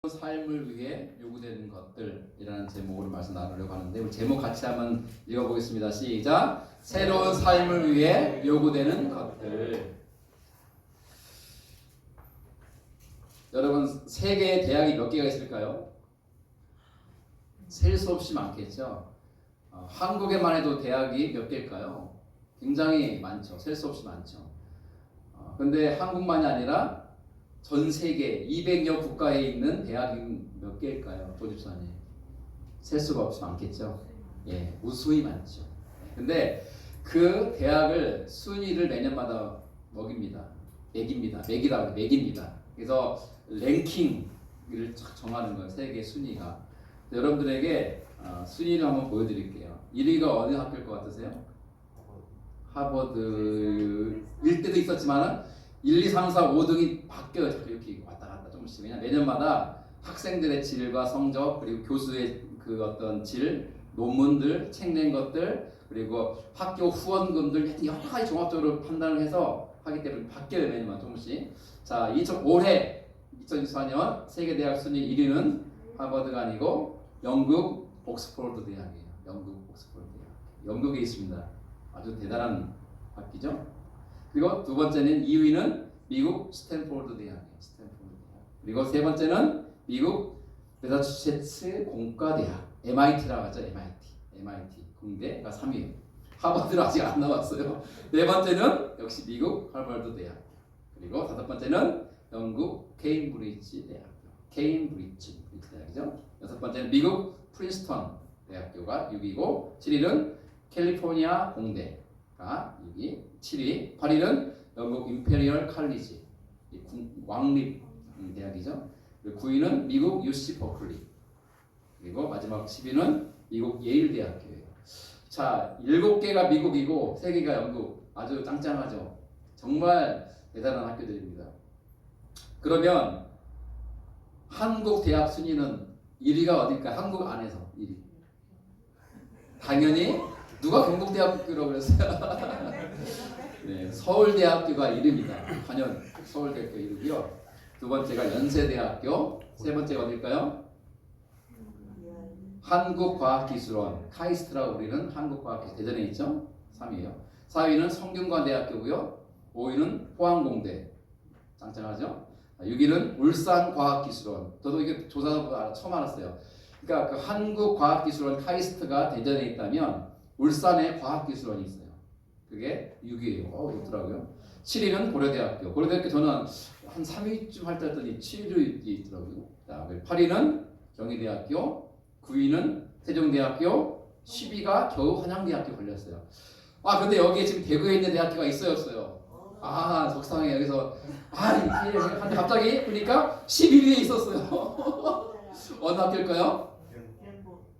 삶을 위해 요구되는 것들이라는 제목으로 말씀 나누려고 하는데 우리 제목 같이 한번 읽어보겠습니다. 시작. 새로운 삶을 위해 요구되는 것들. 여러분 세계에 대학이 몇 개가 있을까요? 셀 수 없이 많겠죠. 한국에만 해도 대학이 몇 개일까요? 굉장히 많죠. 셀 수 없이 많죠. 근데 한국만이 아니라 전 세계 200여 국가에 있는 대학이 몇 개일까요? 도집사님. 셀 수가 없이 많겠죠. 예, 무수히 많죠. 근데 그 대학을 순위를 매년마다 매깁니다. 그래서 랭킹을 정하는 거예요. 세계 순위가. 여러분들에게 순위를 한번 보여드릴게요. 1위가 어느 학교일 것 같으세요? 하버드일 때도 있었지만 1, 2, 3, 4, 5등이 바뀌어요. 이렇게 왔다 갔다 조금씩. 왜냐면 매년마다 학생들의 질과 성적 그리고 교수의 그 어떤 질, 논문들, 책 낸 것들 그리고 학교 후원금들 여러 가지 종합적으로 판단을 해서 하기 때문에 바뀌어요. 매년마다 조금씩. 자, 올해 2024년 세계대학 순위 1위는 하버드가 아니고 영국 옥스퍼드 대학이에요. 영국 옥스퍼드 대학. 영국에 있습니다. 아주 대단한 학기죠. 그리고 두 번째는 2위는 미국 스탠포드 대학이에요. 스탠포드 대학. 그리고 세 번째는 미국 매사추세츠 공과대학 MIT라고 하죠. MIT 공대가 3위예요. 하버드는 아직 안 나왔어요. 네 번째는 역시 미국 하버드 대학. 그리고 다섯 번째는 영국 케임브리지 대학교. 케임브리지 대학이죠. 여섯 번째는 미국 프린스턴 대학교가 6위고 7위는 캘리포니아 공대가 6위, 7위, 8위는 영국 임페리얼 칼리지 왕립 대학이죠. 9위는 미국 UC 버클리 그리고 마지막 10위는 미국 예일 대학교예요. 자, 7개가 미국이고 3개가 영국. 아주 짱짱하죠. 정말 대단한 학교들입니다. 그러면 한국 대학 순위는 1위가 어딜까? 한국 안에서 1위. 당연히 누가 경북대학교라고 그랬어요? 네, 서울대학교가 1위입니다. 단연 서울대학교 1위고요. 두 번째가 연세대학교, 세 번째가 어딜까요? 한국과학기술원, 카이스트라고 우리는 한국과학기술 대전에 있죠? 3위예요. 4위는 성균관대학교고요. 5위는 포항공대, 짱짱하죠? 6위는 울산과학기술원. 저도 이게 조사하고 처음 알았어요. 그러니까 그 한국과학기술원 카이스트가 대전에 있다면 울산에 과학기술원이 있어요. 그게 6위예요. 좋더라고요. 7위는 고려대학교. 고려대학교 저는 한 3위쯤 할 때 했더니 7위로 있더라고요. 8위는 경희대학교, 9위는 세종대학교, 10위가 겨우 한양대학교 걸렸어요. 근데 여기에 지금 대구에 있는 대학교가 있어요, 없어요? 속상해. 여기서 근데 갑자기 보니까 11위에 있었어요. 어느 학교일까요?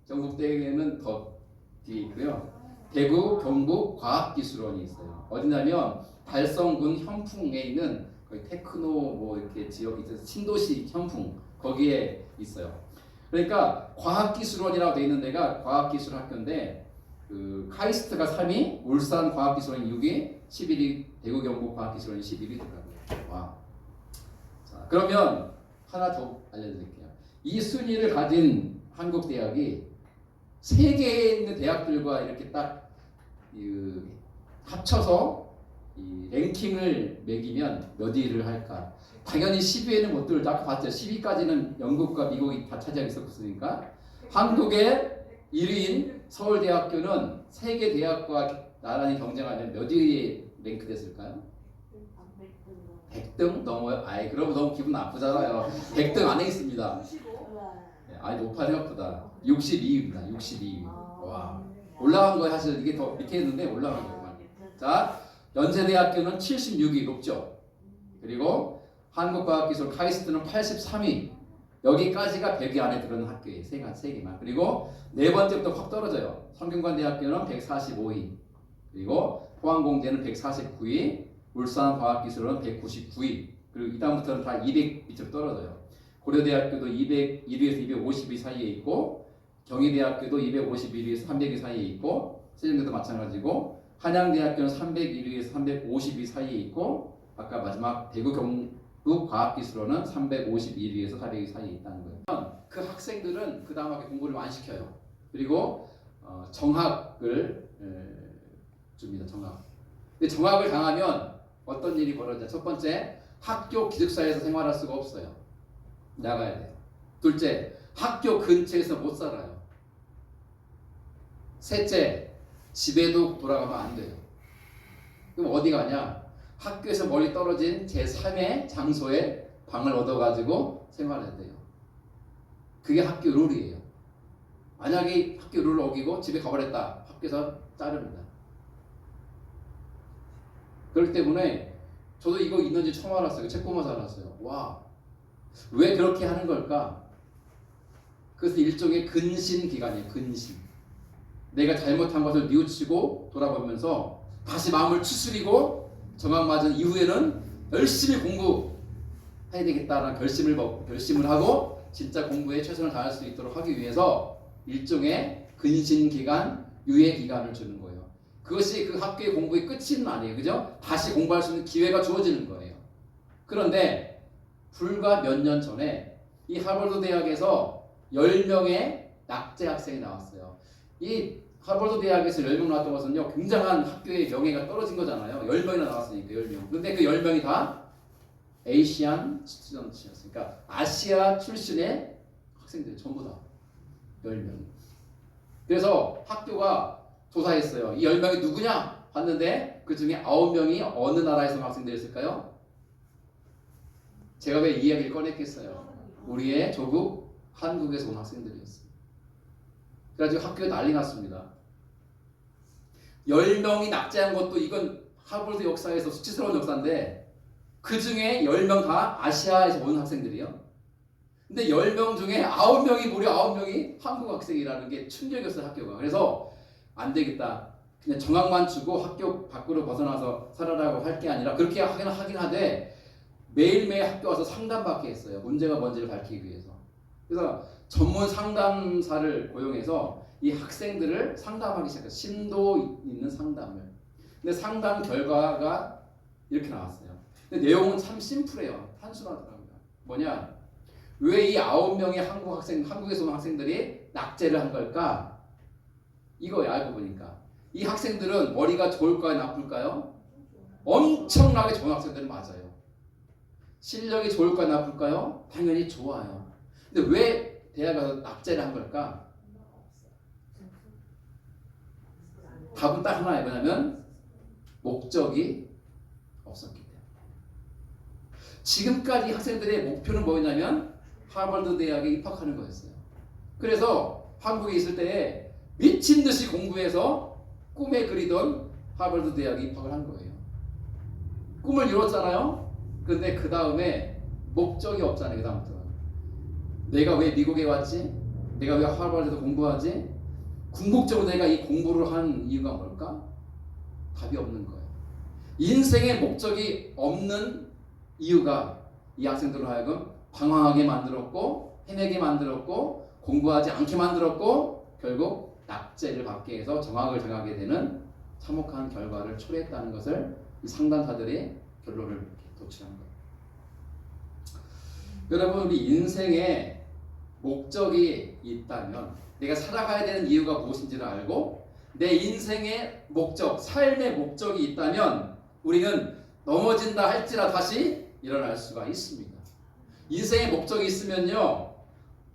경북대에는 더 뒤에 있고요. 대구 경북과학기술원이 있어요. 어디냐면 달성군 현풍에 있는 거의 테크노 이렇게 지역이 있어서 신도시 현풍 거기에 있어요. 그러니까 과학기술원이라고 돼 있는 데가 과학기술학교인데 그 카이스트가 3위, 울산과학기술원이 6위, 11위 대구 경북과학기술원이 11위더라고요. 와. 자, 그러면 하나 더 알려드릴게요. 이 순위를 가진 한국 대학이 세계에 있는 대학들과 이렇게 딱 합쳐서 이 랭킹을 매기면 몇 위를 할까? 당연히 10위에는 못 들죠. 아까 봤죠. 10위까지는 영국과 미국이 다 차지하고 있었으니까 한국의 1위인 서울대학교는 세계 대학과 나란히 경쟁하면 몇 위에 랭크됐을까요? 100등 넘어요? 그러면 너무 기분 나쁘잖아요. 100등 안에 있습니다. 높아 생각보다 62위입니다. 62위. 와, 올라간 거예요. 사실 이게 더 밑에 있는데 올라간 거예요. 자, 연세대학교는 76위 높죠. 그리고 한국과학기술 카이스트는 83위. 여기까지가 100위 안에 들어있는 학교예요. 세 개만. 그리고 네 번째부터 확 떨어져요. 성균관대학교는 145위. 그리고 포항공대는 149위. 울산과학기술은 199위. 그리고 이 다음부터는 다 200 밑으로 떨어져요. 고려대학교도 201위에서 250위 사이에 있고 경희대학교도 251위에서 300위 사이에 있고 세종대도 마찬가지고 한양대학교는 301위에서 350위 사이에 있고 아까 마지막 대구 경북 과학기술로는 351위에서 400위 사이에 있다는 거예요. 그 학생들은 그 다음 학기 공부를 안 시켜요. 그리고 정학을 줍니다. 정학. 근데 정학을 당하면 어떤 일이 벌어지냐. 첫 번째, 학교 기숙사에서 생활할 수가 없어요. 나가야 돼요. 둘째, 학교 근처에서 못 살아요. 셋째, 집에도 돌아가면 안 돼요. 그럼 어디 가냐? 학교에서 멀리 떨어진 제3의 장소에 방을 얻어가지고 생활해야 돼요. 그게 학교 룰이에요. 만약에 학교 룰을 어기고 집에 가버렸다. 학교에서 자릅니다. 그렇기 때문에 저도 이거 있는지 처음 알았어요. 책 보면서 알았어요. 와, 왜 그렇게 하는 걸까? 그래서 일종의 근신 기간이에요. 근신. 내가 잘못한 것을 뉘우치고 돌아보면서 다시 마음을 추스리고 정학 맞은 이후에는 열심히 공부해야 되겠다라는 결심을 하고 진짜 공부에 최선을 다할 수 있도록 하기 위해서 일종의 근신 기간, 유예 기간을 주는 거예요. 그것이 그 학교의 공부의 끝은 아니에요. 그죠? 다시 공부할 수 있는 기회가 주어지는 거예요. 그런데 불과 몇 년 전에 이 하버드 대학에서 10명의 낙제 학생이 나왔어요. 이 하버드 대학에서 10명 나왔던 것은요, 굉장한 학교의 명예가 떨어진 거잖아요. 10명이나 나왔으니까 10명. 근데 그 10명이 다 아시안 스튜던트였어요. 그러니까 아시아 출신의 학생들 전부 다 10명이. 그래서 학교가 조사했어요. 이 10명이 누구냐? 봤는데 그 중에 9명이 어느 나라에서 온 학생들이었을까요? 제가 왜 이 이야기를 꺼냈겠어요? 우리의 조국 한국에서 온 학생들이었어요. 그래가지고 학교에 난리 났습니다. 10명이 낙제한 것도 이건 하버드 역사에서 수치스러운 역사인데 그 중에 10명 다 아시아에서 온 학생들이요. 근데 10명 중에 9명이 무려 9명이 한국 학생이라는 게 충격이었어요. 학교가. 그래서 안 되겠다. 그냥 정학만 주고 학교 밖으로 벗어나서 살아라고 할 게 아니라 그렇게 하긴 하되 매일매일 학교 와서 상담받게 했어요. 문제가 뭔지를 밝히기 위해서. 그래서 전문 상담사를 고용해서 이 학생들을 상담하기 시작했어요. 심도 있는 상담을. 근데 상담 결과가 이렇게 나왔어요. 근데 내용은 참 심플해요. 단순하더라고요. 뭐냐? 왜 이 9명의 한국에서 온 학생들이 낙제를 한 걸까? 이거예요. 알고 보니까. 이 학생들은 머리가 좋을까요? 나쁠까요? 엄청나게 좋은 학생들은 맞아요. 실력이 좋을까요? 나쁠까요? 당연히 좋아요. 근데 왜 대학에 가서 낙제를 한 걸까? 답은 딱 하나예요. 뭐냐면 목적이 없었기 때문에. 지금까지 학생들의 목표는 뭐였냐면 하버드 대학에 입학하는 거였어요. 그래서 한국에 있을 때에 미친 듯이 공부해서 꿈에 그리던 하버드 대학에 입학을 한 거예요. 꿈을 이뤘잖아요. 근데 그 다음에 목적이 없잖아요. 그 다음부터는 내가 왜 미국에 왔지? 내가 왜 하버드에서 공부하지? 궁극적으로 내가 이 공부를 한 이유가 뭘까? 답이 없는 거예요. 인생의 목적이 없는 이유가 이 학생들을 하여금 방황하게 만들었고 헤매게 만들었고 공부하지 않게 만들었고 결국 낙제를 받게 해서 정학을 정하게 되는 참혹한 결과를 초래했다는 것을 이 상담사들이 결론을 도출한 거예요. 여러분, 우리 인생에 목적이 있다면 내가 살아가야 되는 이유가 무엇인지를 알고 내 인생의 목적, 삶의 목적이 있다면 우리는 넘어진다 할지라 다시 일어날 수가 있습니다. 인생의 목적이 있으면요,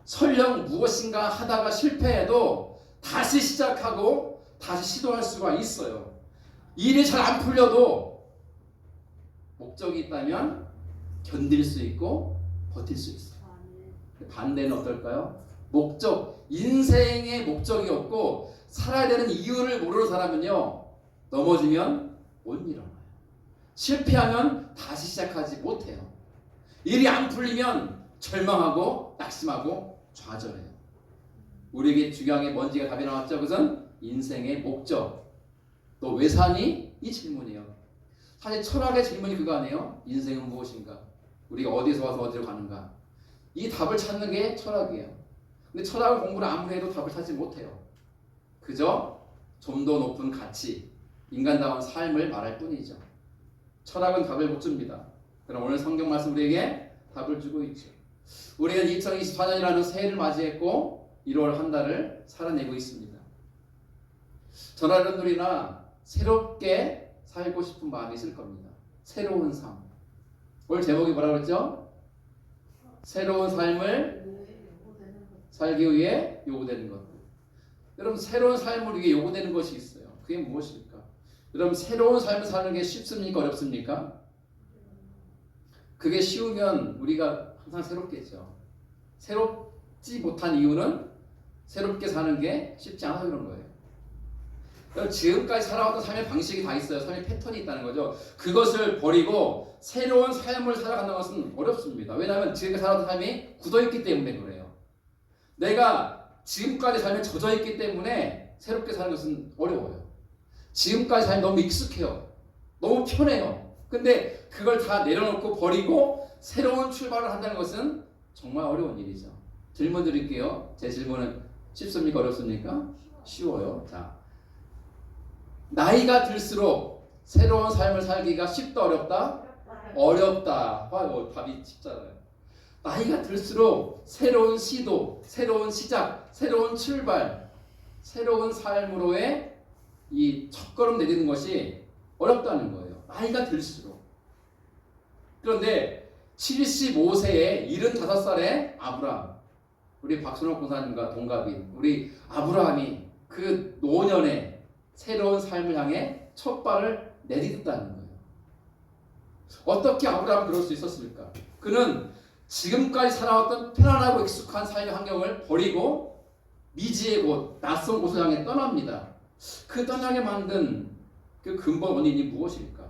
설령 무엇인가 하다가 실패해도 다시 시작하고 다시 시도할 수가 있어요. 일이 잘 안 풀려도 목적이 있다면 견딜 수 있고 버틸 수 있어요. 반대는 어떨까요? 목적, 인생의 목적이 없고 살아야 되는 이유를 모르는 사람은요, 넘어지면 못 일어나요. 실패하면 다시 시작하지 못해요. 일이 안 풀리면 절망하고 낙심하고 좌절해요. 우리에게 중요한 게 뭔지가 답이 나왔죠. 그것은 인생의 목적. 너 왜 사니? 이 질문이에요. 사실 철학의 질문이 그거 아니에요? 인생은 무엇인가? 우리가 어디서 와서 어디로 가는가? 이 답을 찾는 게 철학이에요. 근데 철학을 공부를 아무리 해도 답을 찾지 못해요. 그저 좀 더 높은 가치, 인간다운 삶을 말할 뿐이죠. 철학은 답을 못 줍니다. 그럼 오늘 성경 말씀 우리에게 답을 주고 있죠. 우리는 2024년이라는 새해를 맞이했고 1월 한 달을 살아내고 있습니다. 저나 여러분들이나 새롭게 살고 싶은 마음이 있을 겁니다. 새로운 삶. 오늘 제목이 뭐라고 그랬죠? 새로운 삶을 살기 위해 요구되는 것. 여러분 새로운 삶을 위해 요구되는 것이 있어요. 그게 무엇일까? 여러분 새로운 삶을 사는 게 쉽습니까? 어렵습니까? 그게 쉬우면 우리가 항상 새롭겠죠. 새롭지 못한 이유는 새롭게 사는 게 쉽지 않아서 그런 거예요. 지금까지 살아왔던 삶의 방식이 다 있어요. 삶의 패턴이 있다는 거죠. 그것을 버리고 새로운 삶을 살아간다는 것은 어렵습니다. 왜냐하면 지금까지 살아왔던 삶이 굳어있기 때문에 그래요. 내가 지금까지 삶에 젖어있기 때문에 새롭게 사는 것은 어려워요. 지금까지 삶이 너무 익숙해요. 너무 편해요. 근데 그걸 다 내려놓고 버리고 새로운 출발을 한다는 것은 정말 어려운 일이죠. 질문 드릴게요. 제 질문은 쉽습니까? 어렵습니까? 쉬워요. 자, 나이가 들수록 새로운 삶을 살기가 쉽다 어렵다? 어렵다. 봐요. 답이 쉽잖아요. 나이가 들수록 새로운 시도, 새로운 시작, 새로운 출발, 새로운 삶으로의 이 첫걸음 내딛는 것이 어렵다는 거예요. 나이가 들수록. 그런데 75세에 75살의 아브라함, 우리 박순옥 권사님과 동갑인 우리 아브라함이 그 노년에 새로운 삶을 향해 첫 발을 내딛었다는 거예요. 어떻게 아브라함은 그럴 수 있었을까? 그는 지금까지 살아왔던 편안하고 익숙한 삶의 환경을 버리고 미지의 곳, 낯선 곳을 향해 떠납니다. 그 떠나게 만든 그 근본 원인이 무엇일까?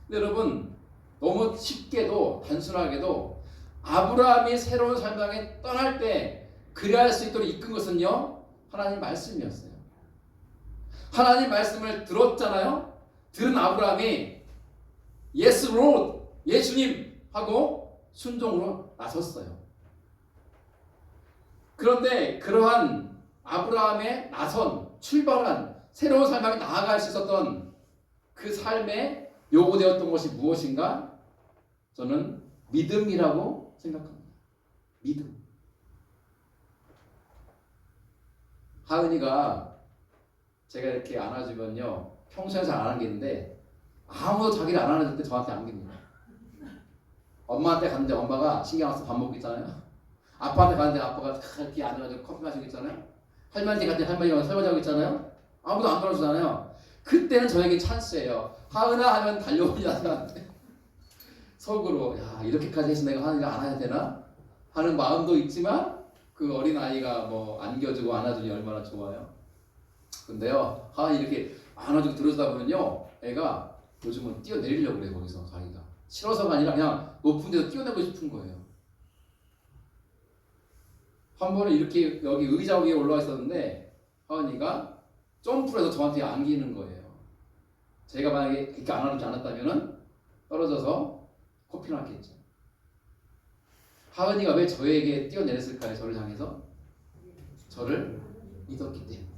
근데 여러분 너무 쉽게도 단순하게도 아브라함이 새로운 삶을 향해 떠날 때 그리할 수 있도록 이끈 것은요 하나님 말씀이었어요. 하나님 말씀을 들었잖아요. 들은 아브라함이 Yes Lord, 예수님 하고 순종으로 나섰어요. 그런데 그러한 아브라함의 나선, 출발한 새로운 삶을 나아갈 수 있었던 그 삶에 요구되었던 것이 무엇인가? 저는 믿음이라고 생각합니다. 믿음. 하은이가 제가 이렇게 안아주면요 평소에 잘 안 안기는데 아무도 자기를 안 안아줄 때 저한테 안깁니다. 엄마한테 갔는데 엄마가 신경 안 써서 밥 먹고 있잖아요. 아빠한테 갔는데 아빠가 이렇게 앉아가지고 커피 마시고 있잖아요. 할머니한테 갔는데 할머니가 설거지하고 있잖아요. 아무도 안 돌아주잖아요. 그때는 저에게 찬스예요. 하은아 하면 달려오니 나한테 속으로 야 이렇게까지 해서 내가 하은이가 안아야 되나 하는 마음도 있지만 그 어린아이가 뭐 안겨주고 안아주니 얼마나 좋아요. 근데요 하은이 이렇게 안아주고 들어주다 보면요 애가 요즘은 뛰어내리려고 그래요. 거기서 자기가 싫어서가 아니라 그냥 높은 데서 뛰어내고 싶은 거예요. 한 번은 이렇게 여기 의자 위에 올라와 있었는데 하은이가 점프를 해서 저한테 안기는 거예요. 제가 만약에 그렇게 안아주지 않았다면 떨어져서 코피를 났겠죠. 하은이가 왜 저에게 뛰어내렸을까요? 저를 향해서? 저를 믿었기 때문에.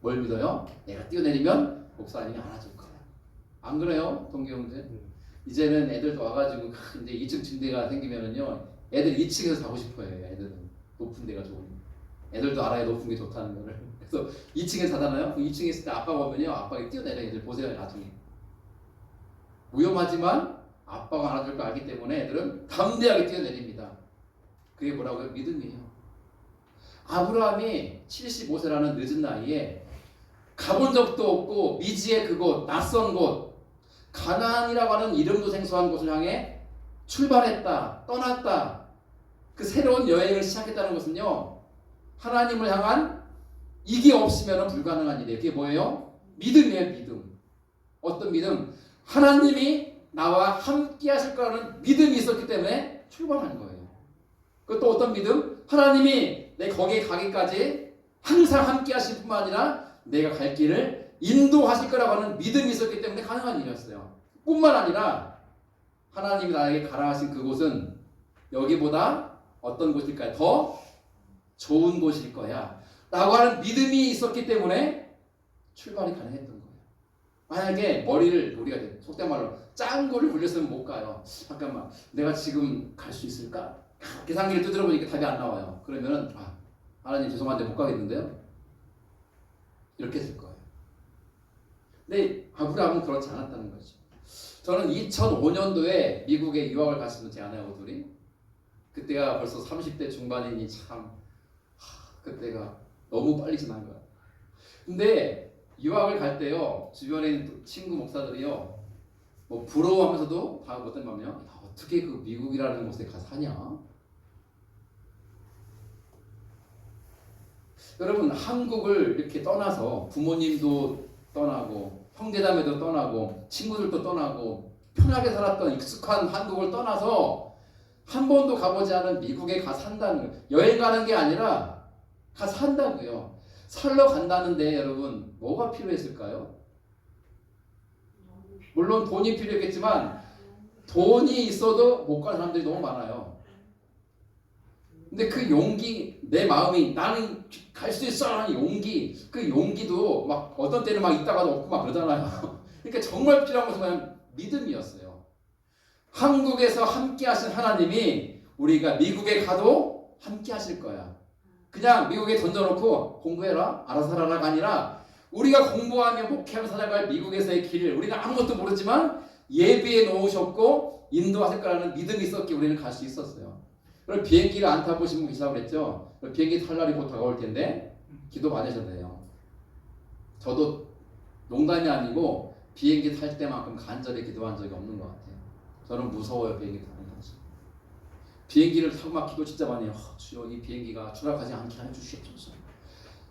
뭘 믿어요? 내가 뛰어내리면 목사님이 안아줄 거야. 안 그래요? 동기 형제? 이제는 애들도 와가지고 이제 2층 침대가 생기면은요 애들 2층에서 자고 싶어요. 애들은 높은 데가 좋으니 애들도 알아요. 높은 게 좋다는 거를. 그래서 2층에 자잖아요. 2층에 있을 때 아빠가 오면요 아빠가 뛰어내려. 애들 보세요 나중에. 위험하지만 아빠가 안아줄 거 알기 때문에 애들은 담대하게 뛰어내립니다. 그게 뭐라고요? 믿음이에요. 아브라함이 75세라는 늦은 나이에 가본 적도 없고 미지의 그곳, 낯선 곳, 가나안이라고 하는 이름도 생소한 곳을 향해 출발했다, 떠났다. 그 새로운 여행을 시작했다는 것은요 하나님을 향한 이게 없으면 불가능한 일이에요. 그게 뭐예요? 믿음이에요. 믿음. 어떤 믿음? 하나님이 나와 함께 하실 거라는 믿음이 있었기 때문에 출발한 거예요. 그것도 어떤 믿음? 하나님이 내 거기에 가기까지 항상 함께 하실 뿐만 아니라 내가 갈 길을 인도하실 거라고 하는 믿음이 있었기 때문에 가능한 일이었어요. 뿐만 아니라 하나님이 나에게 가라 하신 그곳은 여기보다 어떤 곳일까요? 더 좋은 곳일 거야 라고 하는 믿음이 있었기 때문에 출발이 가능했던 거예요. 만약에 머리를 우리가 속된 말로 짱구를 굴렸으면 못 가요. 잠깐만, 내가 지금 갈 수 있을까? 계산기를 두드려 보니까 답이 안 나와요. 그러면은 하나님 죄송한데 못 가겠는데요? 이렇게 했을 거예요. 근데 아브라함은 그렇지 않았다는 거죠. 저는 2005년도에 미국에 유학을 갔습니다. 제 아내하고 둘이. 그때가 벌써 30대 중반이니 참 그때가 너무 빨리 지난 거야. 근데 유학을 갈 때요, 주변에 있는 친구 목사들이요, 뭐 부러워하면서도 다 어떤 마음이요? 어떻게 그 미국이라는 곳에 가서 사냐? 여러분, 한국을 이렇게 떠나서 부모님도 떠나고 형제자매도 떠나고 친구들도 떠나고 편하게 살았던 익숙한 한국을 떠나서 한 번도 가보지 않은 미국에 가 산다는 거예요. 여행 가는 게 아니라 가 산다고요. 살러 간다는데 여러분 뭐가 필요했을까요? 물론 돈이 필요했겠지만 돈이 있어도 못 가는 사람들이 너무 많아요. 근데 그 용기, 내 마음이 나는 갈 수 있어 하는 용기, 그 용기도 막 어떤 때는 막 있다가도 없고 막 그러잖아요. 그러니까 정말 필요한 것은 그냥 믿음이었어요. 한국에서 함께 하신 하나님이 우리가 미국에 가도 함께 하실 거야. 그냥 미국에 던져놓고 공부해라, 알아서 살아라가 아니라 우리가 공부하며 목회하며 살아갈 미국에서의 길을 우리는 아무것도 모르지만 예비해 놓으셨고 인도하실 거라는 믿음이 있었기에 우리는 갈 수 있었어요. 그럼 비행기를 안 타보신 분 계시다고 그랬죠? 비행기 탈 날이 곧 다가올 텐데 기도 많으셔야 돼요. 저도 농담이 아니고 비행기 탈 때만큼 간절히 기도한 적이 없는 것 같아요. 저는 무서워요, 비행기 타는 것이. 비행기를 타고 막 기도 진짜 많이 해요. 주여, 이 비행기가 추락하지 않게 해주시옵소서.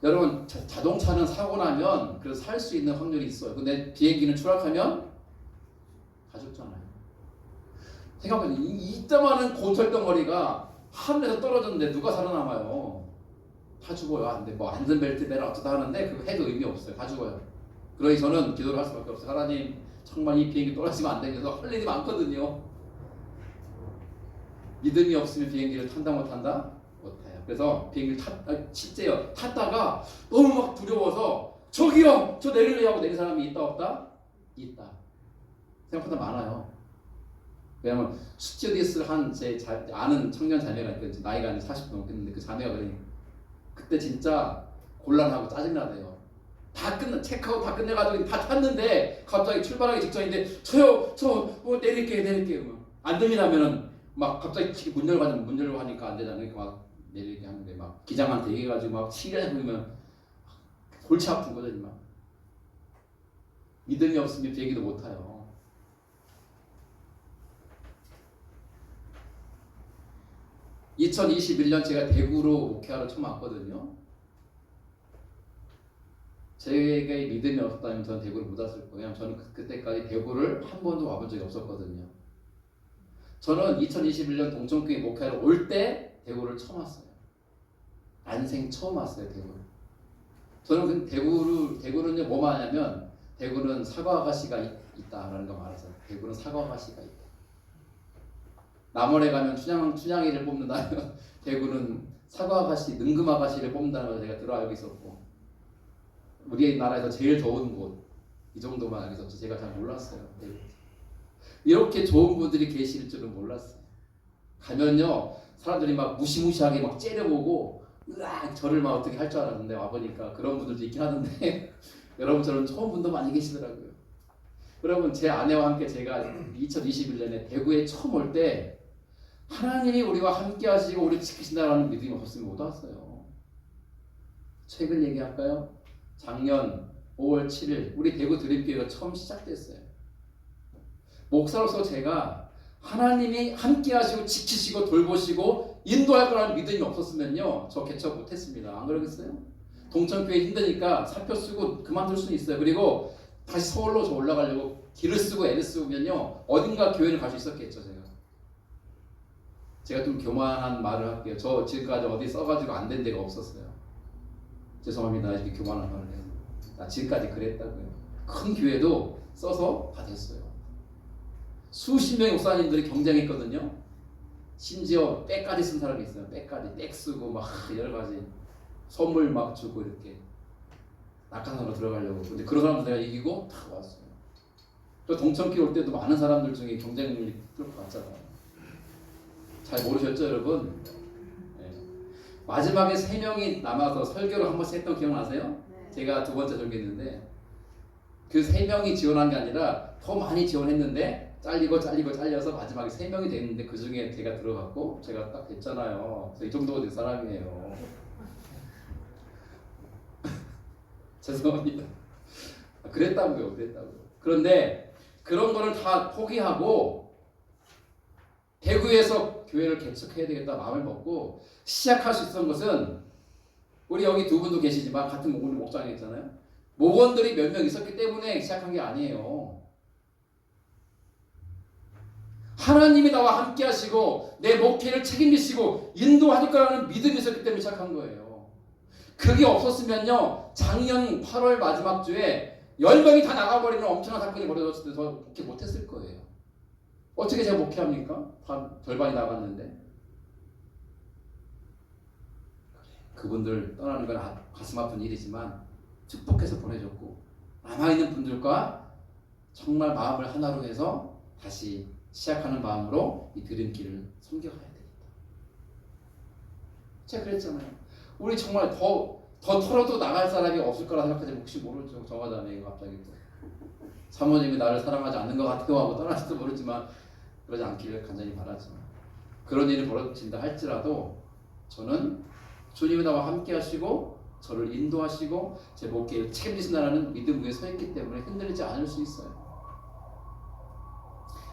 여러분, 자동차는 사고 나면 그래서 살 수 있는 확률이 있어요. 근데 비행기는 추락하면 다 죽잖아요. 생각해보세요. 이따만한 고철덩어리가 하늘에서 떨어졌는데 누가 살아남아요? 다 죽어요. 안 돼. 뭐 안전벨트 매라 어쩌다 하는데 그거 해도 의미 없어요. 다 죽어요. 그러니 저는 기도를 할 수밖에 없어요. 하나님, 정말 이 비행기 떨어지면 안 되겠어. 할 일이 많거든요. 믿음이 없으면 비행기를 탄다 못한다? 못해요. 그래서 비행기를 실제요. 탔다가 너무 막 두려워서 저기요! 저 내릴래요 하고 내린 사람이 있다 없다? 있다. 생각보다 많아요. 왜냐면 스튜어디스를 한 제 아는 청년 자매가 있거든요. 나이가 40도 넘겠는데 그 자매가 그때 진짜 곤란하고 짜증나대요. 다 체크아웃 다 끝내가지고 다 탔는데 갑자기 출발하기 직전인데 저요 내릴게요. 안 되면은 막 갑자기 문 열고 하니까 안 되잖아요. 그러니까 막 내리게 하는데 막 기장한테 얘기해가지고 막 치려고 그러면 골치 아픈 거죠. 막 믿음이 없으면 비행기도 못 타요. 2021년 제가 대구로 목회하러 처음 왔거든요. 제게 믿음이 없었다면 저는 대구를 못 왔을 거예요. 저는 그때까지 대구를 한 번도 와본 적이 없었거든요. 저는 2021년 동천교회 목회하러 올 때 대구를 처음 왔어요. 난생 처음 왔어요, 대구를. 저는 대구는요, 뭐만 하냐면 대구는 사과 아가씨가 있다라는 거 말해서 대구는 사과 아가씨가 있다. 남원에 가면 춘향이를 뽑는다면 대구는 사과 아가씨, 능금 아가씨를 뽑는다는 걸 제가 들어 알고 있었고 우리 나라에서 제일 더운 곳 이 정도만 알고 있었죠. 제가 잘 몰랐어요. 대구. 이렇게 좋은 분들이 계실 줄은 몰랐어요. 가면요 사람들이 막 무시무시하게 막 째려보고 으악 저를 막 어떻게 할 줄 알았는데 와보니까 그런 분들도 있긴 하던데 여러분처럼 좋은 분도 많이 계시더라고요. 여러분 제 아내와 함께 제가 2021년에 대구에 처음 올 때 하나님이 우리와 함께 하시고 우리 지키신다라는 믿음이 없었으면 못 왔어요. 최근 얘기할까요? 작년 5월 7일 우리 대구 드림교회가 처음 시작됐어요. 목사로서 제가 하나님이 함께 하시고 지키시고 돌보시고 인도할 거라는 믿음이 없었으면요 저 개척 못했습니다. 안 그러겠어요? 동천교회 힘드니까 사표 쓰고 그만둘 수는 있어요. 그리고 다시 서울로 저 올라가려고 길을 쓰고 애를 쓰면요 어딘가 교회를 갈 수 있었겠죠. 제가 좀 교만한 말을 할게요. 저 지금까지 어디 써가지고 안 된 데가 없었어요. 죄송합니다. 이렇게 교만한 말을 해요. 나 지금까지 그랬다고요. 큰 교회도 써서 다 됐어요. 수십 명의 목사님들이 경쟁했거든요. 심지어 백까지 쓴 사람이 있어요. 백 쓰고 막 여러 가지 선물 막 주고 이렇게 낙하산으로 들어가려고. 근데 그런 사람들 내가 이기고 다 왔어요. 또 동천길 올 때도 많은 사람들 중에 경쟁률이 뚫고 갔잖아요. 잘 모르셨죠, 여러분? 네. 마지막에 3명이 남아서 설교를 한 번씩 했던 기억나세요? 네. 제가 두 번째 설교했는데 그 3명이 지원한 게 아니라 더 많이 지원했는데 잘려서 마지막에 3명이 됐는데 그 중에 제가 들어갔고 제가 딱 됐잖아요. 그래서 이 정도가 된 사람이에요. 죄송합니다. 그랬다고요. 그런데 그런 거를 다 포기하고 대구에서 교회를 개척해야 되겠다 마음을 먹고 시작할 수 있었던 것은 우리 여기 두 분도 계시지만 같은 우리 목장에 있잖아요. 목원들이 몇 명 있었기 때문에 시작한 게 아니에요. 하나님이 나와 함께 하시고 내 목회를 책임지시고 인도하실 거라는 믿음이 있었기 때문에 시작한 거예요. 그게 없었으면요, 작년 8월 마지막 주에 10명이 다 나가버리는 엄청난 사건이 벌어졌을 때 저 목회 못했을 거예요. 어떻게 제가 목회합니까? 다 절반이 나갔는데. 그분들 떠나는 건 가슴 아픈 일이지만 축복해서 보내줬고 남아있는 분들과 정말 마음을 하나로 해서 다시 시작하는 마음으로 이 들음길을 섬겨가야 되겠다. 제가 그랬잖아요. 우리 정말 더 털어도 나갈 사람이 없을 거라 생각하지 혹시 모르죠. 정화자매가 갑자기 또 사모님이 나를 사랑하지 않는 것 같아요 하고 떠날지도 모르지만 그러지 않기를 간절히 바라죠. 그런 일이 벌어진다 할지라도 저는 주님이 나와 함께 하시고 저를 인도하시고 제 목회를 책임지신다는 믿음 위에 서 있기 때문에 흔들리지 않을 수 있어요.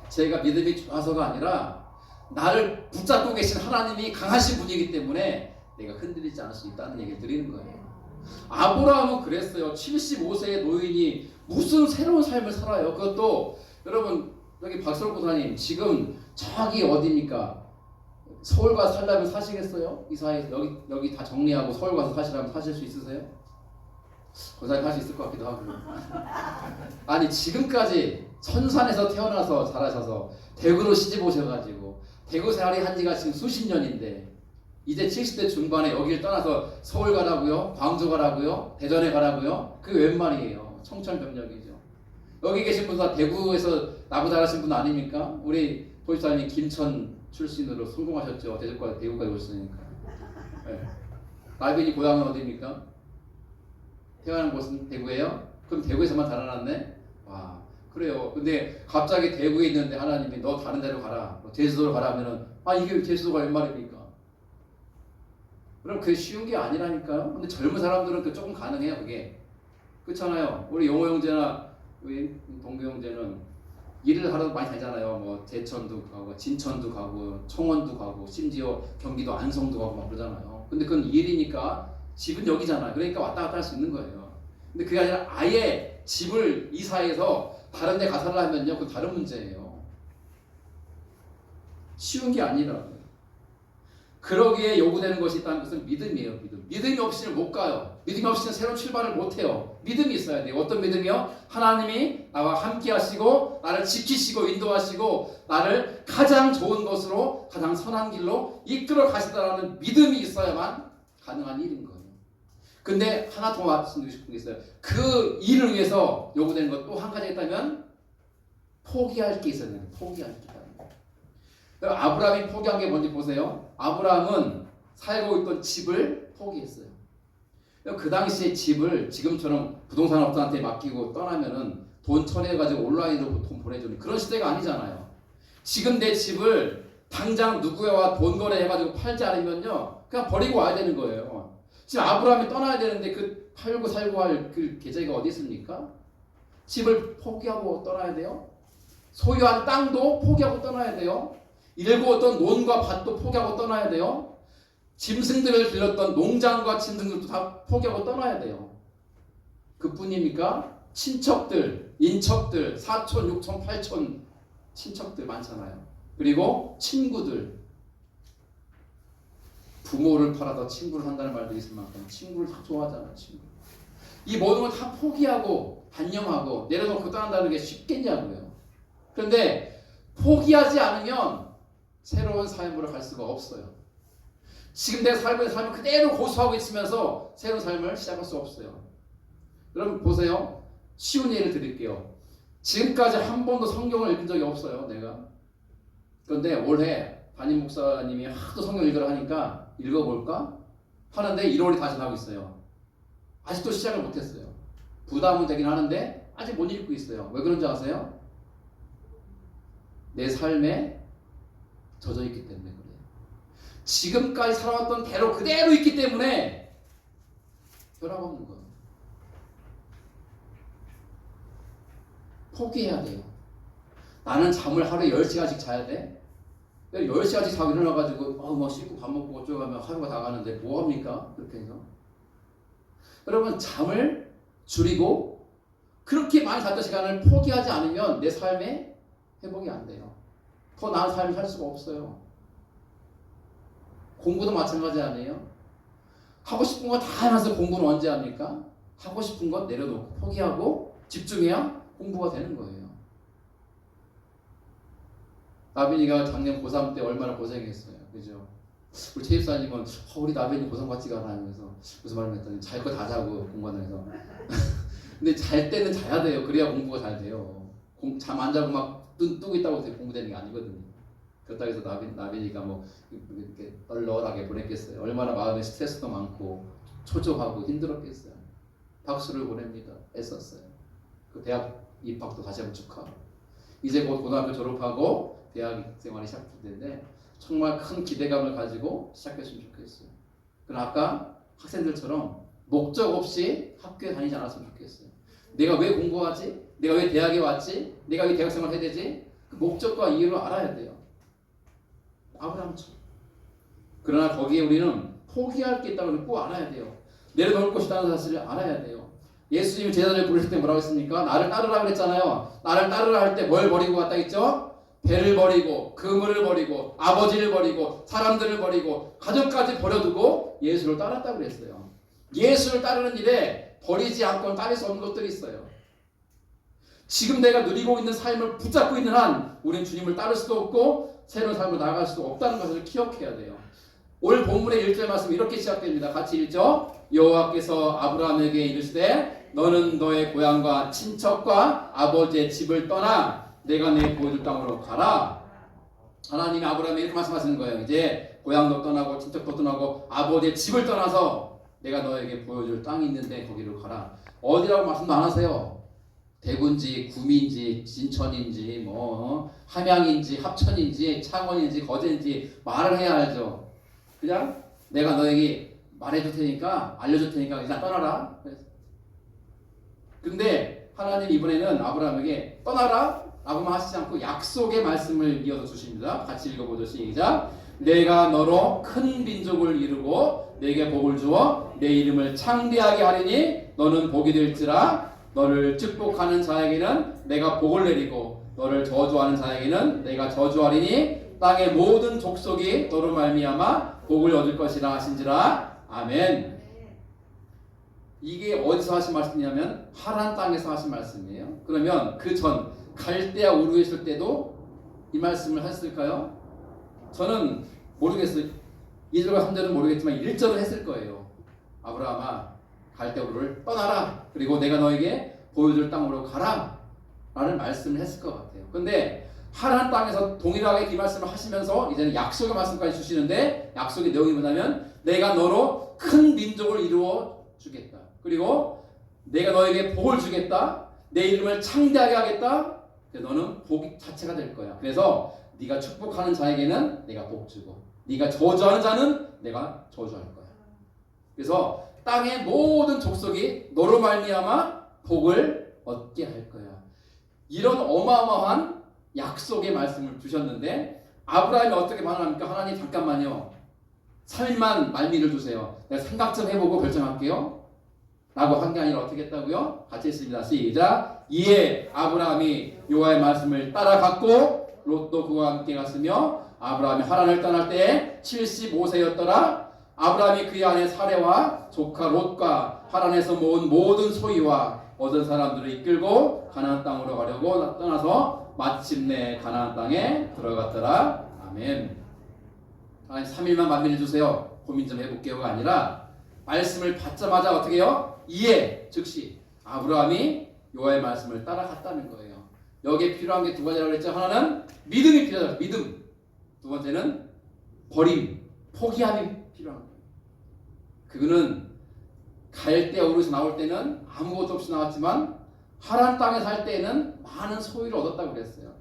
제가 믿음이 좋아서가 아니라 나를 붙잡고 계신 하나님이 강하신 분이기 때문에 내가 흔들리지 않을 수 있다는 얘기를 드리는 거예요. 아브라함은 그랬어요. 75세의 노인이 무슨 새로운 삶을 살아요. 그것도 여러분 여기 박설호 고사님 지금 저기 어디입니까? 서울 가서 살려면 사시겠어요? 이 사이에서 여기 다 정리하고 서울 가서 사시라면 사실 수 있으세요? 고사님 할 수 있을 것 같기도 하고. 아니 지금까지 선산에서 태어나서 자라셔서 대구로 시집 오셔가지고 대구 생활이 한 지가 지금 수십 년인데 이제 70대 중반에 여기를 떠나서 서울 가라고요? 광주 가라고요? 대전에 가라고요? 그게 웬 말이에요? 청천벽력이죠. 여기 계신 분 다 대구에서 나고 자라신 분 아닙니까? 우리 도지사님이 김천 출신으로 성공하셨죠. 대구까지 오셨으니까. 네. 나빈이 고향은 어디입니까? 태어난 곳은 대구예요? 그럼 대구에서만 자라났네? 와, 그래요. 근데 갑자기 대구에 있는데 하나님이 너 다른 데로 가라, 제주도로 가라 하면은 이게 제주도가 웬 말입니까? 그럼 그게 쉬운 게 아니라니까요. 근데 젊은 사람들은 그 조금 가능해요. 그게 그렇잖아요. 우리 용호 형제나 우리 동규 형제는 일을 하러 많이 다니잖아요. 뭐 제천도 가고 진천도 가고 청원도 가고 심지어 경기도 안성도 가고 막 그러잖아요. 근데 그건 일이니까 집은 여기잖아요. 그러니까 왔다 갔다 할 수 있는 거예요. 근데 그게 아니라 아예 집을 이사해서 다른 데 가서 하면요, 그건 다른 문제예요. 쉬운 게 아니라고요. 그러기에 요구되는 것이 있다는 것은 믿음이에요. 믿음이 없이는 못 가요. 믿음이 없이는 새로운 출발을 못 해요. 믿음이 있어야 돼요. 어떤 믿음이요? 하나님이 나와 함께 하시고 나를 지키시고 인도하시고 나를 가장 좋은 것으로 가장 선한 길로 이끌어 가시다라는 믿음이 있어야만 가능한 일인 거예요. 근데 하나 더 말씀드리고 싶은 게 있어요. 그 일을 위해서 요구되는 것 또 한 가지 있다면 포기할 게 있어야 돼요. 포기할 게 있다는 거예요. 아브라함이 포기한 게 뭔지 보세요. 아브라함은 살고 있던 집을 포기했어요. 그 당시에 집을 지금처럼 부동산 업자한테 맡기고 떠나면은 돈 처리해가지고 온라인으로 돈 보내주는 그런 시대가 아니잖아요. 지금 내 집을 당장 누구와 돈 거래해가지고 팔지 않으면요, 그냥 버리고 와야 되는 거예요. 지금 아브라함이 떠나야 되는데 그 팔고 살고 할 그 계좌가 어디 있습니까? 집을 포기하고 떠나야 돼요. 소유한 땅도 포기하고 떠나야 돼요. 일구었던 논과 밭도 포기하고 떠나야 돼요. 짐승들을 길렀던 농장과 짐승들도 다 포기하고 떠나야 돼요. 그뿐입니까? 친척들, 인척들, 사촌, 육촌, 팔촌 친척들 많잖아요. 그리고 친구들, 부모를 팔아서 친구를 한다는 말도 있을 만큼 친구를 다 좋아하잖아요. 친구. 이 모든 걸 다 포기하고 단념하고 내려놓고 떠난다는 게 쉽겠냐고요. 그런데 포기하지 않으면 새로운 삶으로 갈 수가 없어요. 지금 내 삶을 그대로 고수하고 있으면서 새로운 삶을 시작할 수 없어요. 여러분 보세요. 쉬운 예를 드릴게요. 지금까지 한 번도 성경을 읽은 적이 없어요, 내가. 그런데 올해 담임 목사님이 하도 성경 읽으라 하니까 읽어볼까 하는데 1월이 다 지나고 있어요. 아직도 시작을 못했어요. 부담은 되긴 하는데 아직 못 읽고 있어요. 왜 그런지 아세요? 내 삶에 젖어 있기 때문에 그래요. 지금까지 살아왔던 대로 그대로 있기 때문에 변화가 없는 거예요. 포기해야 돼요. 나는 잠을 하루에 10시간씩 자야 돼? 10시간씩 자고 일어나가지고 막 씻고 밥 먹고 어쩌고 하면 하루가 다 가는데 뭐합니까? 그렇게 해서. 여러분, 잠을 줄이고 그렇게 많이 잤던 시간을 포기하지 않으면 내 삶에 회복이 안 돼요. 더 나은 삶을 살 수가 없어요. 공부도 마찬가지 아니에요? 하고 싶은 거 다 하면서 공부는 언제 합니까? 하고 싶은 것 내려놓고 포기하고 집중해야 공부가 되는 거예요. 나빈이가 작년 고3 때 얼마나 고생했어요. 그죠? 우리 최 집사님은 우리 나빈이 고3 같지가 않아 하면서 무슨 말을 했더니 잘 거 다 자고 공부하는 해서 근데 잘 때는 자야 돼요. 그래야 공부가 잘 돼요. 잠 안 자고 막 뜨고 있다고 공부되는 게 아니거든요. 그렇다고 해서 나빈이가 뭐 이렇게 널널하게 보냈겠어요. 얼마나 마음에 스트레스도 많고 초조하고 힘들었겠어요. 박수를 보냅니다. 애썼어요. 그 대학 입학도 다시 한번 축하하고 이제 곧 고등학교 졸업하고 대학 생활이 시작될 텐데 정말 큰 기대감을 가지고 시작했으면 좋겠어요. 그럼 아까 학생들처럼 목적 없이 학교에 다니지 않았으면 좋겠어요. 내가 왜 공부하지? 내가 왜 대학에 왔지? 내가 왜 대학 생활을 해야 되지? 그 목적과 이유를 알아야 돼요. 아브라함처럼. 그러나 거기에 우리는 포기할 게 있다는 걸 꼭 알아야 돼요. 내려놓을 것이 있다는 사실을 알아야 돼요. 예수님이 제자들 부르실 때 뭐라고 했습니까? 나를 따르라 그랬잖아요. 나를 따르라 할 때 뭘 버리고 갔다 했죠? 배를 버리고 그물을 버리고 아버지를 버리고 사람들을 버리고 가족까지 버려두고 예수를 따랐다고 그랬어요. 예수를 따르는 일에 버리지 않고는 따를 수 없는 것들이 있어요. 지금 내가 누리고 있는 삶을 붙잡고 있는 한 우리는 주님을 따를 수도 없고 새로운 삶으로 나아갈 수도 없다는 것을 기억해야 돼요. 오늘 본문의 1절 말씀 이렇게 시작됩니다. 같이 읽죠. 여호와께서 아브라함에게 이르시되 너는 너의 고향과 친척과 아버지의 집을 떠나 내가 네 보여줄 땅으로 가라. 하나님이 아브라함에게 이렇게 말씀하시는 거예요. 이제 고향도 떠나고 친척도 떠나고 아버지의 집을 떠나서 내가 너에게 보여줄 땅이 있는데 거기로 가라. 어디라고 말씀도 안 하세요. 대구인지 구미인지 진천인지 뭐 함양인지 합천인지 창원인지 거제인지 말을 해야 알죠. 그냥 내가 너에게 말해줄 테니까 알려줄 테니까 그냥 떠나라. 근데 하나님 이번에는 아브라함에게 떠나라 라고만 하시지 않고 약속의 말씀을 이어서 주십니다. 같이 읽어보죠. 시작. 내가 너로 큰 민족을 이루고 내게 복을 주어 내 이름을 창대하게 하리니 너는 복이 될지라. 너를 축복하는 자에게는 내가 복을 내리고 너를 저주하는 자에게는 내가 저주하리니 땅의 모든 족속이 너로 말미암아 복을 얻을 것이라 하신지라. 아멘. 이게 어디서 하신 말씀이냐면 하란 땅에서 하신 말씀이에요. 그러면 그 전 갈대아 우르에 있을 때도 이 말씀을 했을까요? 저는 모르겠어요. 2절과 3절은 모르겠지만 1절을 했을 거예요. 아브라함아 갈대아 우르를 떠나라. 그리고 내가 너에게 보여줄 땅으로 가라 라는 말씀을 했을 것 같아요. 근데 하란 땅에서 동일하게 이 말씀을 하시면서 이제는 약속의 말씀까지 주시는데 약속의 내용이 뭐냐면 내가 너로 큰 민족을 이루어 주겠다. 그리고 내가 너에게 복을 주겠다. 내 이름을 창대하게 하겠다. 너는 복 자체가 될 거야. 그래서 네가 축복하는 자에게는 내가 복 주고 네가 저주하는 자는 내가 저주할 거야. 그래서 땅의 모든 족속이 너로 말미암아 복을 얻게 할 거야. 이런 어마어마한 약속의 말씀을 주셨는데 아브라함이 어떻게 반응합니까? 하나님 잠깐만요. 3일만 말미를 주세요. 내가 생각 좀 해보고 결정할게요. 라고 한 게 아니라 어떻게 했다고요? 같이 했습니다. 시작. 이에 아브라함이 여호와의 말씀을 따라갔고 롯도 그와 함께 갔으며 아브라함이 하란을 떠날 때 75세였더라. 아브라함이 그의 아내 사레와 조카 롯과 하란에서 모은 모든 소유와 얻은 사람들을 이끌고 가나안 땅으로 가려고 떠나서 마침내 가나안 땅에 들어갔더라. 아멘. 하나님 3일만 만민해 주세요. 고민 좀 해볼게요가 아니라 말씀을 받자마자 어떻게 해요? 이에 즉시 아브라함이 여호와의 말씀을 따라갔다는 거예요. 여기에 필요한 게 두 가지라고 그랬죠. 하나는 믿음이 필요하다. 믿음. 두 번째는 버림, 포기함이 필요한 거예요. 그거는 갈대 우르에서 나올 때는 아무것도 없이 나왔지만 하란 땅에 살 때에는 많은 소유를 얻었다고 그랬어요.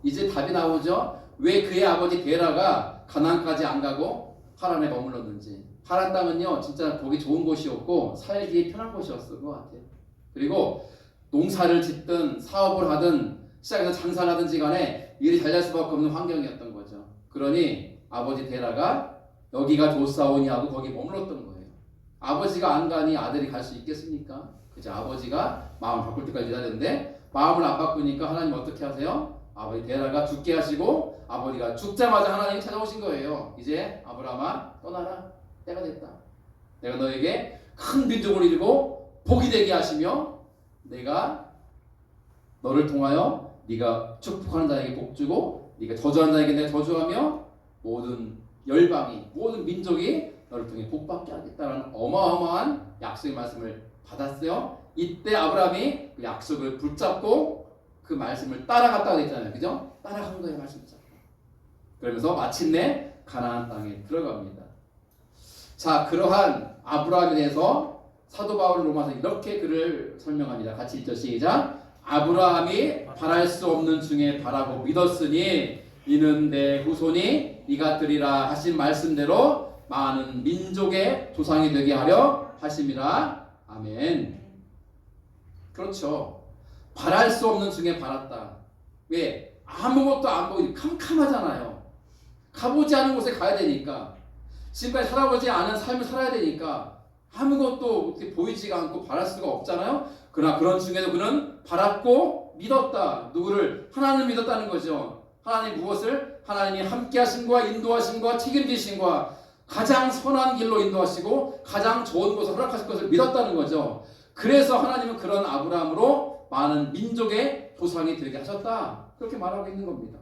이제 답이 나오죠. 왜 그의 아버지 데라가 가나안까지 안 가고 하란에 머물렀는지. 하란 땅은요 진짜 보기 좋은 곳이었고 살기 편한 곳이었을 것 같아요. 그리고 농사를 짓든 사업을 하든 시장에서 장사를 하든지 간에 일이 잘 될 수밖에 없는 환경이었던 거죠. 그러니 아버지 데라가 여기가 좋사오니 하고 거기 머물렀던 거예요. 아버지가 안 가니 아들이 갈 수 있겠습니까? 그죠? 아버지가 마음 바꿀 때까지 기다렸는데 마음을 안 바꾸니까 하나님 어떻게 하세요? 아버지 데라가 죽게 하시고 아버지가 죽자마자 하나님이 찾아오신 거예요. 이제 아브라함아 떠나라. 때가 됐다. 내가 너에게 큰 민족을 이루고 복이 되게 하시며 내가 너를 통하여 네가 축복하는 자에게 복 주고 네가 저주하는 자에게 내가 저주하며 모든 열방이 모든 민족이 너를 통해 복받게 하겠다는 어마어마한 약속의 말씀을 받았어요. 이때 아브라함이 그 약속을 붙잡고 그 말씀을 따라갔다고 했잖아요. 그죠? 따라간 거예요. 말씀 붙잡고. 그러면서 마침내 가나안 땅에 들어갑니다. 자, 그러한 아브라함에 대해서 사도 바울 로마서 이렇게 그를 설명합니다. 같이 읽죠. 시작. 아브라함이 바랄 수 없는 중에 바라고 믿었으니 이는 내 후손이 네가 되리라 하신 말씀대로 많은 민족의 조상이 되게 하려 하심이라. 아멘. 그렇죠. 바랄 수 없는 중에 바랐다. 왜? 아무것도 안 보이고 캄캄하잖아요. 가보지 않은 곳에 가야 되니까. 지금까지 살아보지 않은 삶을 살아야 되니까 아무것도 이렇게 보이지가 않고 바랄 수가 없잖아요. 그러나 그런 중에도 그는 바랐고 믿었다. 누구를? 하나님을 믿었다는 거죠. 하나님 무엇을? 하나님이 함께 하심과 인도하심과 책임지심과 가장 선한 길로 인도하시고 가장 좋은 것을 허락하실 것을 믿었다는 거죠. 그래서 하나님은 그런 아브라함으로 많은 민족의 조상이 되게 하셨다. 그렇게 말하고 있는 겁니다.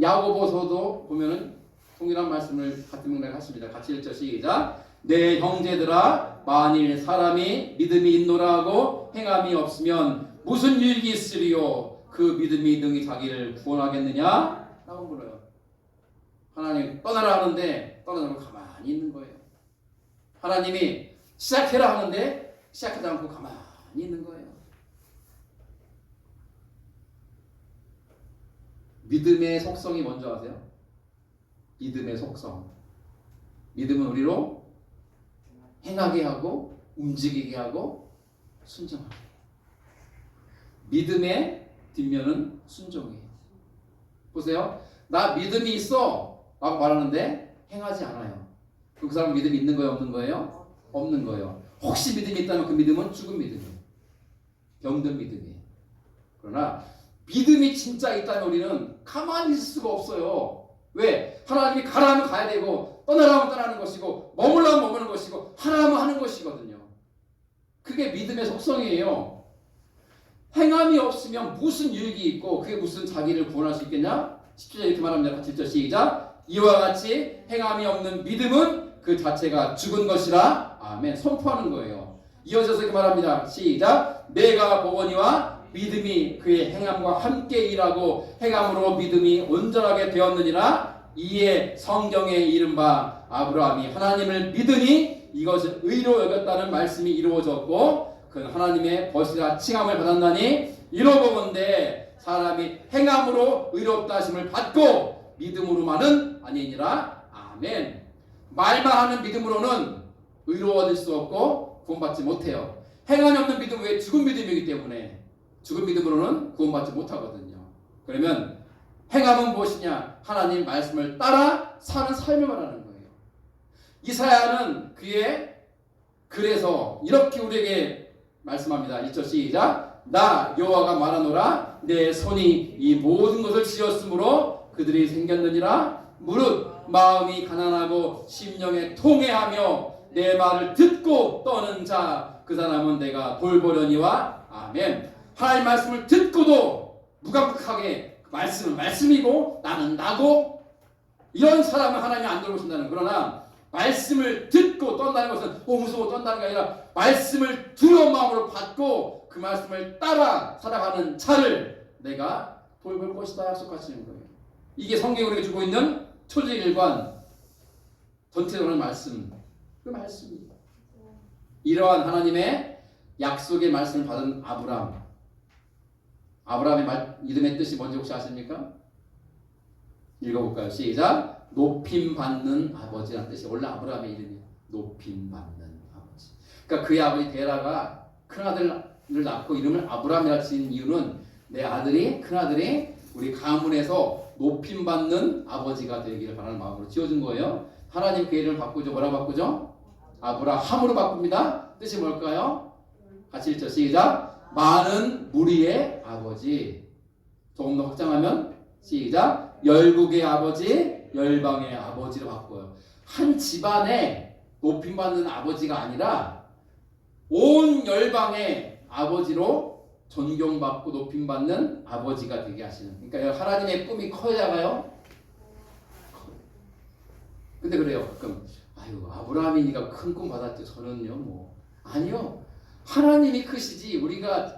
야고보서도 보면은 동일한 말씀을 같은 맥락에 하십니다. 같이 읽죠. 시작. 내 형제들아 만일 사람이 믿음이 있노라 하고 행함이 없으면 무슨 유익이 있으리요? 그 믿음이 능히 자기를 구원하겠느냐? 라고 물어요. 하나님 떠나라 하는데 떠나지 않고 가만히 있는 거예요. 하나님이 시작해라 하는데 시작하지 않고 가만히 있는 거예요. 믿음의 속성이 뭔지 아세요? 믿음의 속성. 믿음은 우리로 행하게 하고 움직이게 하고 순종하게. 믿음의 뒷면은 순종이에요. 보세요. 나 믿음이 있어 라고 말하는데 행하지 않아요. 그 사람 믿음이 있는 거예요? 없는 거예요? 없는 거예요. 혹시 믿음이 있다면 그 믿음은 죽은 믿음이에요. 병든 믿음이에요. 그러나 믿음이 진짜 있다면 우리는 가만히 있을 수가 없어요. 왜? 하나님이 가라 하면 가야 되고 떠나라 하면 떠나는 것이고 머물라 하면 머무는 것이고 하라 하면 하는 것이거든요. 그게 믿음의 속성이에요. 행함이 없으면 무슨 유익이 있고 그게 무슨 자기를 구원할 수 있겠냐? 10절에 이렇게 말합니다. 같이 읽죠. 시작. 이와 같이 행함이 없는 믿음은 그 자체가 죽은 것이라. 아멘. 선포하는 거예요. 이어져서 이렇게 말합니다. 시작. 내가 보거니와 믿음이 그의 행함과 함께 일하고 행함으로 믿음이 온전하게 되었느니라. 이에 성경에 이른바 아브라함이 하나님을 믿으니 이것을 의로 여겼다는 말씀이 이루어졌고 그는 하나님의 벗이라 칭함을 받았나니 이로보건대 사람이 행함으로 의롭다 하심을 받고 믿음으로만은 아니니라. 아멘. 말만 하는 믿음으로는 의로워질 수 없고 구원받지 못해요. 행함이 없는 믿음은 왜? 죽은 믿음이기 때문에 죽은 믿음으로는 구원받지 못하거든요. 그러면 행함은 무엇이냐? 하나님 말씀을 따라 사는 삶을 말하는 거예요. 이사야는 그의 글에서 이렇게 우리에게 말씀합니다. 1절 시작. 나 여호와가 말하노라 내 손이 이 모든 것을 지었으므로 그들이 생겼느니라. 무릇 마음이 가난하고 심령에 통회하며 내 말을 듣고 떠는 자 그 사람은 내가 돌보려니와. 아멘. 하나님 말씀을 듣고도 무감각하게 말씀은 말씀이고 나는 나고 이런 사람은 하나님이 안 돌보신다는. 그러나 말씀을 듣고 떤다는 것은 무서워 떤다는 게 아니라 말씀을 두려운 마음으로 받고 그 말씀을 따라 살아가는 자를 내가 돌볼 것이다 약속하시는 거예요. 이게 성경이 우리가 주고 있는 초지일관 전체적인 말씀, 그 말씀입니다. 이러한 하나님의 약속의 말씀을 받은 아브라함의 이름의 뜻이 뭔지 혹시 아십니까? 읽어볼까요? 시작. 높임 받는 아버지라는 뜻이 원래 아브라함의 이름이에요. 높임 받는 아버지. 그러니까 그의 아버지 데라가 큰 아들을 낳고 이름을 아브라함이라 지은 이유는 내 아들이 큰 아들이 우리 가문에서 높임 받는 아버지가 되기를 바라는 마음으로 지어준 거예요. 하나님 그 이름을 바꾸죠. 뭐라고 바꾸죠? 아브라함으로 바꿉니다. 뜻이 뭘까요? 같이 읽죠. 시작. 많은 무리의 아버지. 조금 더 확장하면 시작. 열국의 아버지, 열방의 아버지로 바꿔요. 한 집안에 높임받는 아버지가 아니라 온 열방의 아버지로 존경받고 높임받는 아버지가 되게 하시는. 그러니까 하나님의 꿈이 커야 작아요? 근데 그래요. 가끔 아유 아브라함이니까 큰 꿈 받았죠. 저는요 뭐 아니요. 하나님이 크시지 우리가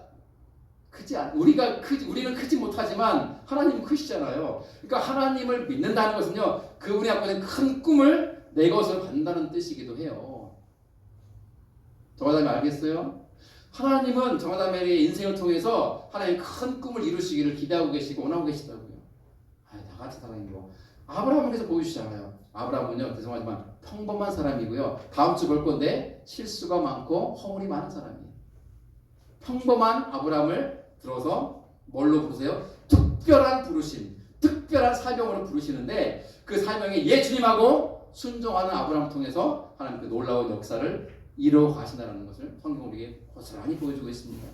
우리는 크지 못하지만 하나님은 크시잖아요. 그러니까 하나님을 믿는다는 것은요 그분이 갖고 있는 큰 꿈을 내 것을 받는다는 뜻이기도 해요. 정화자매 알겠어요? 하나님은 정화자매의 인생을 통해서 하나님 큰 꿈을 이루시기를 기대하고 계시고 원하고 계시다고요. 나같이 사람이고 아브라함께서 보여주시잖아요. 아브라함은요 죄송하지만 평범한 사람이고요. 다음 주 볼 건데 실수가 많고 허물이 많은 사람이에요. 평범한 아브라함을 들어서 뭘로 부르세요? 특별한 부르심, 특별한 사명으로 부르시는데 그 사명에 예 주님하고 순종하는 아브라함을 통해서 하나님 그 놀라운 역사를 이루어 가신다는 것을 성경 우리에게 고스란히 보여주고 있습니다.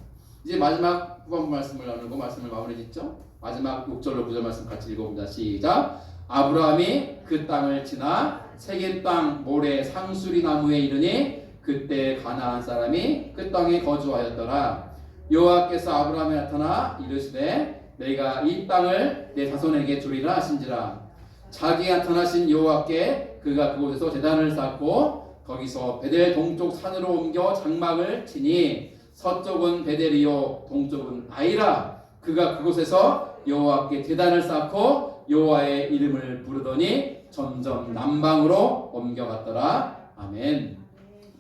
이제 마지막 후반부 말씀을 나누고 말씀을 마무리 짓죠. 마지막 6절로 9절 말씀 같이 읽어봅니다. 시작. 아브라함이 그 땅을 지나 세겜 땅 모래 상수리 나무에 이르니 그때 가나안 사람이 그 땅에 거주하였더라. 여호와께서 아브라함에 나타나 이르시되 내가 이 땅을 내 자손에게 주리라 하신지라. 자기가 나타나신 여호와께 그가 그곳에서 제단을 쌓고 거기서 베델 동쪽 산으로 옮겨 장막을 치니 서쪽은 베델이요 동쪽은 아이라. 그가 그곳에서 여호와께 제단을 쌓고 여호와의 이름을 부르더니 점점 남방으로 옮겨갔더라. 아멘.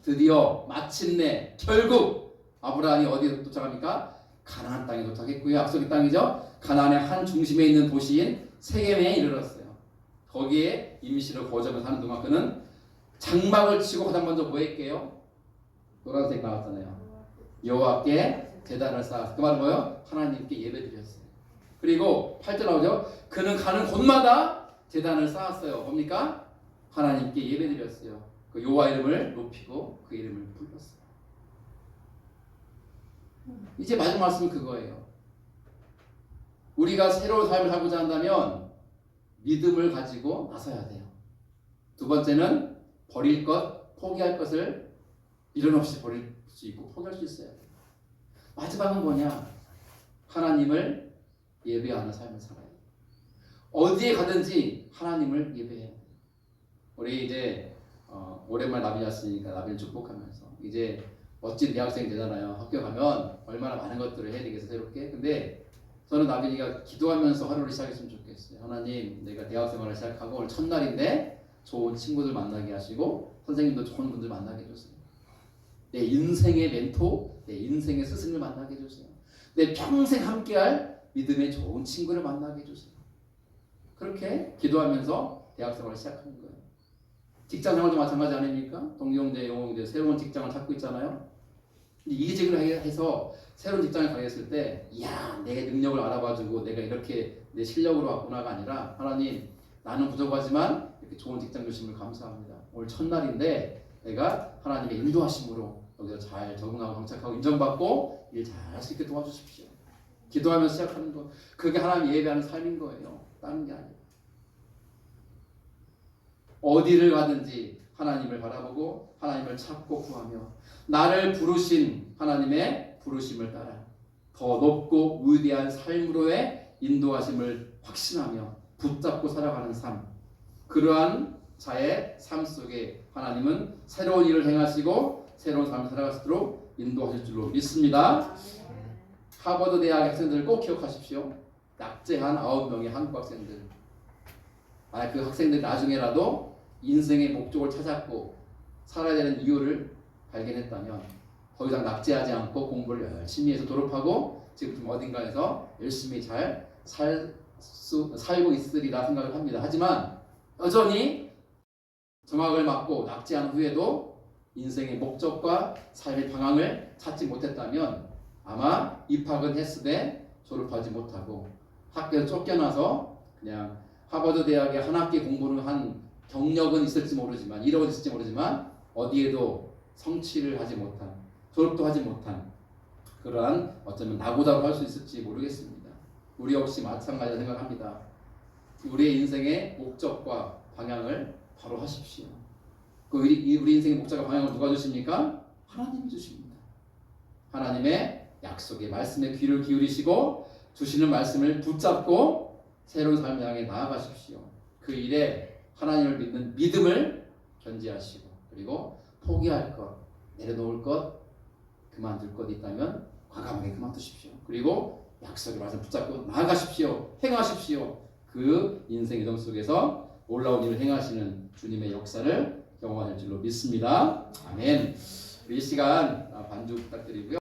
드디어 마침내 결국 아브라함이 어디에 도착합니까? 가나안 땅에 도착했고요. 약속의 땅이죠. 가나안의 한 중심에 있는 도시인 세겜에 이르렀어요. 거기에 임시로 거주하며 사는 동안 그는 장막을 치고 가장 먼저 뭐 했게요? 노란색 나왔잖아요. 여호와께 제단을 쌓았어요. 그 말은 뭐예요? 하나님께 예배드렸어요. 그리고 8절 나오죠. 그는 가는 곳마다 제단을 쌓았어요. 뭡니까? 하나님께 예배드렸어요. 그 여호와 이름을 높이고 그 이름을 불렀어요. 이제 마지막 말씀은 그거예요. 우리가 새로운 삶을 살고자 한다면 믿음을 가지고 나서야 돼요. 두 번째는 버릴 것, 포기할 것을 미련 없이 버릴 수 있고 포기할 수 있어야 돼요. 마지막은 뭐냐? 하나님을 예배하는 삶을 살아야 돼요. 어디에 가든지 하나님을 예배해야 돼요. 우리 이제 오랜만에 나비 왔으니까 나비를 축복하면서 이제 멋진 대학생 되잖아요. 학교 가면 얼마나 많은 것들을 해야 되겠어 새롭게. 근데 저는 나빈이가 기도하면서 하루를 시작했으면 좋겠어요. 하나님, 내가 대학생활을 시작하고 오늘 첫날인데 좋은 친구들 만나게 하시고 선생님도 좋은 분들 만나게 해주세요. 내 인생의 멘토, 내 인생의 스승을 만나게 해주세요. 내 평생 함께할 믿음의 좋은 친구를 만나게 해주세요. 그렇게 기도하면서 대학생활을 시작하는 거예요. 직장생활도 마찬가지 아닙니까? 동경대, 영웅대 새로운 직장을 찾고 있잖아요. 이직을 해서 새로운 직장에 가겠을 때 이야 내 능력을 알아봐주고 내가 이렇게 내 실력으로 왔구나가 아니라 하나님 나는 부족하지만 이렇게 좋은 직장 주심을 감사합니다. 오늘 첫날인데 내가 하나님의 인도하심으로 여기서 잘 적응하고 정착하고 인정받고 일 잘 할 수 있게 도와주십시오. 기도하면서 시작하는 거 그게 하나님 예배하는 삶인 거예요. 다른 게 아니에요. 어디를 가든지 하나님을 바라보고 하나님을 찾고 구하며 나를 부르신 하나님의 부르심을 따라 더 높고 위대한 삶으로의 인도하심을 확신하며 붙잡고 살아가는 삶. 그러한 자의 삶 속에 하나님은 새로운 일을 행하시고 새로운 삶을 살아갈 수 있도록 인도하실 줄로 믿습니다. 하버드 대학 학생들을 꼭 기억하십시오. 낙제한 9명의 한국 학생들. 만약 그 학생들 나중에라도 인생의 목적을 찾았고 살아야 되는 이유를 발견했다면 더 이상 낙제하지 않고 공부를 열심히 해서 졸업하고 지금 어딘가에서 열심히 잘 살고 있으리라 생각을 합니다. 하지만 여전히 정학을 맡고 낙제한 후에도 인생의 목적과 삶의 방향을 찾지 못했다면 아마 입학은 했으되 졸업하지 못하고 학교에서 쫓겨나서 그냥 하버드 대학에 한 학기 공부를 한 경력은 있을지 모르지만 이력은 있을지 모르지만 어디에도 성취를 하지 못한 졸업도 하지 못한 그러한 어쩌면 낙오다로 할 수 있을지 모르겠습니다. 우리 역시 마찬가지라 생각합니다. 우리의 인생의 목적과 방향을 바로 하십시오. 우리 인생의 목적과 방향을 누가 주십니까? 하나님이 주십니다. 하나님의 약속의 말씀에 귀를 기울이시고 주시는 말씀을 붙잡고 새로운 삶을 향해 나아가십시오. 그 일에 하나님을 믿는 믿음을 견지하시고 그리고 포기할 것, 내려놓을 것, 그만둘 것 있다면 과감하게 그만두십시오. 그리고 약속의 말씀 붙잡고 나아가십시오. 행하십시오. 그 인생 여정 속에서 놀라운 일을 행하시는 주님의 역사를 경험할 줄로 믿습니다. 아멘. 우리 이 시간 반주 부탁드리고요.